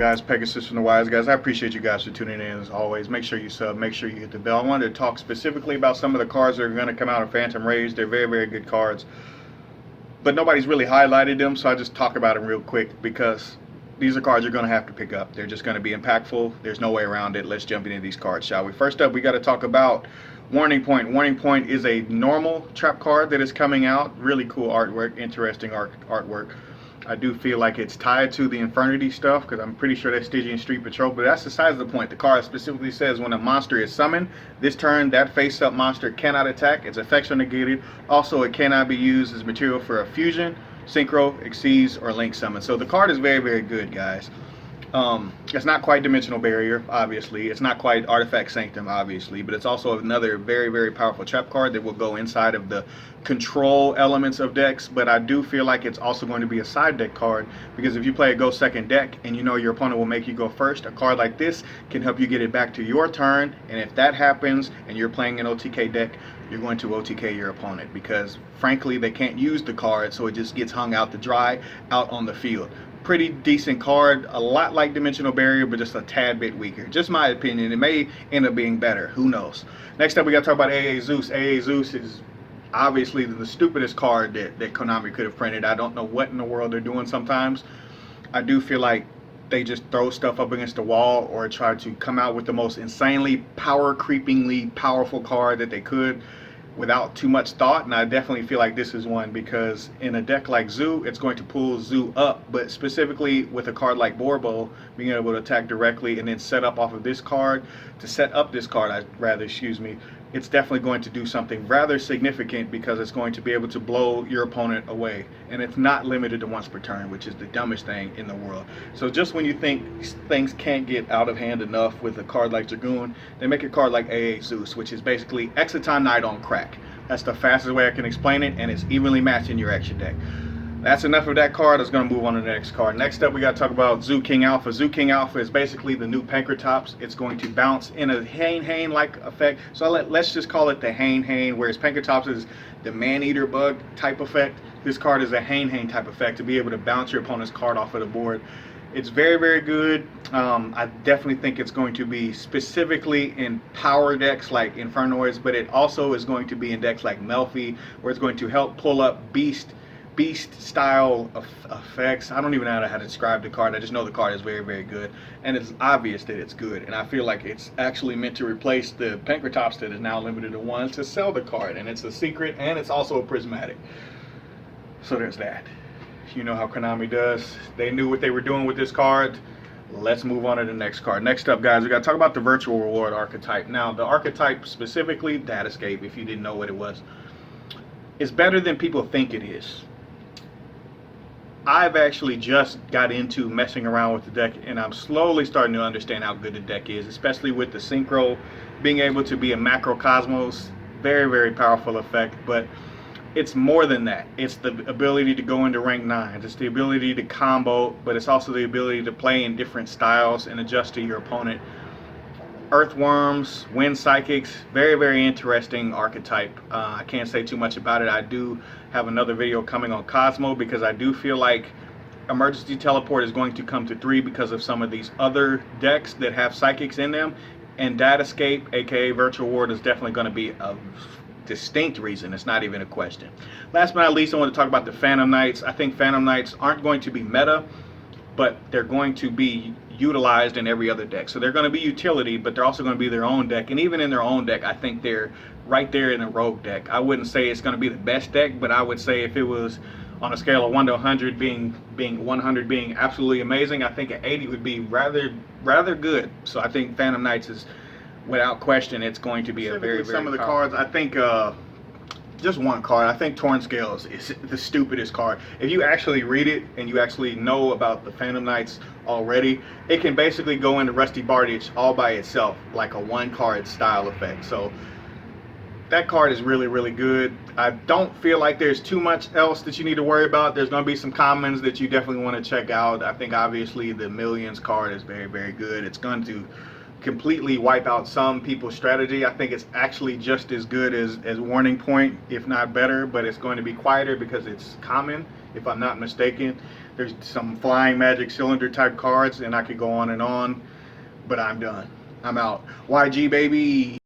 guys? Pegasus from the Wise Guys. I appreciate you guys for tuning in as always. Make sure you sub, make sure you hit the bell. I wanted to talk specifically about some of the cards that are going to come out of Phantom Rage. They're very, very good cards, but nobody's really highlighted them, so I just talk about them real quick because these are cards you're going to have to pick up. They're just going to be impactful. There's no way around it. Let's jump into these cards, shall we? First up, we got to talk about Warning Point. Warning Point is a normal trap card that is coming out. Really cool artwork, interesting artwork. I do feel like it's tied to the Infernity stuff because I'm pretty sure that's Stygian Street Patrol, but that's besides the point. The card specifically says when a monster is summoned this turn, that face-up monster cannot attack. Its effects are negated. Also, it cannot be used as material for a fusion, synchro, exceeds, or link summon. So the card is very, very good, guys. It's not quite Dimensional Barrier, obviously. It's not quite Artifact Sanctum, obviously, but it's also another very, very powerful trap card that will go inside of the control elements of decks. But I do feel like it's also going to be a side deck card, because if you play a go second deck and you know your opponent will make you go first, a card like this can help you get it back to your turn. And if that happens and you're playing an OTK deck, you're going to OTK your opponent, because frankly they can't use the card, so it just gets hung out to dry out on the field. Pretty decent card, a lot like Dimensional Barrier, but just a tad bit weaker. Just my opinion. It may end up being better. Who knows? Next up, we got to talk about AA Zeus. AA Zeus is obviously the stupidest card that Konami could have printed. I don't know what in the world they're doing sometimes. I do feel like they just throw stuff up against the wall or try to come out with the most insanely power-creepingly powerful card that they could without too much thought, and I definitely feel like this is one, because in a deck like Zoo, it's going to pull Zoo up, but specifically with a card like Borbo, being able to attack directly and then set up off of this card, to set up this card, excuse me, it's definitely going to do something rather significant, because it's going to be able to blow your opponent away, and it's not limited to once per turn, which is the dumbest thing in the world. So just when you think things can't get out of hand enough with a card like Dragoon, they make a card like AA Zeus, which is basically Exciton Knight on crack. That's the fastest way I can explain it, and it's evenly matched in your action deck. That's enough of that card. I was going to move on to the next card. Next up, we got to talk about Zoo King Alpha. Zoo King Alpha is basically the new Pinkertops. It's going to bounce in a Hane-Hane-like effect. So let's just call it the Hane-Hane, whereas Pinkertops is the Man-Eater Bug type effect. This card is a Hane-Hane type effect to be able to bounce your opponent's card off of the board. It's very, very good. I definitely think it's going to be specifically in power decks like Infernoids, but it also is going to be in decks like Melfi, where it's going to help pull up beast style of effects. I don't even know how to describe the card. I just know the card is very, very good, and it's obvious that it's good, and I feel like it's actually meant to replace the Pinkertops that is now limited to one to sell the card, and it's a secret, and it's also a prismatic. So there's that. You know how Konami does. They knew what they were doing with this card. Let's move on to the next card. Next up, guys, we got to talk about the Virtual Reward archetype. Now, the archetype specifically, Datascape, if you didn't know what it was, is better than people think it is. I've actually just got into messing around with the deck, and I'm slowly starting to understand how good the deck is, especially with the Synchro being able to be a macro Cosmos. Very, very powerful effect, but it's more than that. It's the ability to go into rank 9s. It's the ability to combo, but it's also the ability to play in different styles and adjust to your opponent. Earthworms, Wind Psychics, very, very interesting archetype. I can't say too much about it. I do have another video coming on Cosmo, because I do feel like Emergency Teleport is going to come to 3 because of some of these other decks that have Psychics in them, and Datascape, aka Virtual Ward, is definitely going to be a distinct reason. It's not even a question. Last but not least, I want to talk about the Phantom Knights. I think Phantom Knights aren't going to be meta, but they're going to be utilized in every other deck. So they're going to be utility, but they're also going to be their own deck. And even in their own deck, I think they're right there in a rogue deck. I wouldn't say it's going to be the best deck, but I would say if it was on a scale of 1 to 100, being 100 being absolutely amazing, I think an 80 would be rather good. So I think Phantom Knights is, without question, it's going to be a very, very some of the cards. I think just one card. I think Torn Scales is the stupidest card. If you actually read it and you actually know about the Phantom Knights already, it can basically go into Rusty Bardage all by itself, like a one card style effect. So that card is really, really good. I don't feel like there's too much else that you need to worry about. There's going to be some commons that you definitely want to check out. I think obviously the Millions card is very, very good. It's going to completely wipe out some people's strategy. I think it's actually just as good as Warning Point, if not better, but it's going to be quieter because it's common, if I'm not mistaken. There's some Flying Magic Cylinder type cards, and I could go on and on, but I'm done. I'm out. YG baby.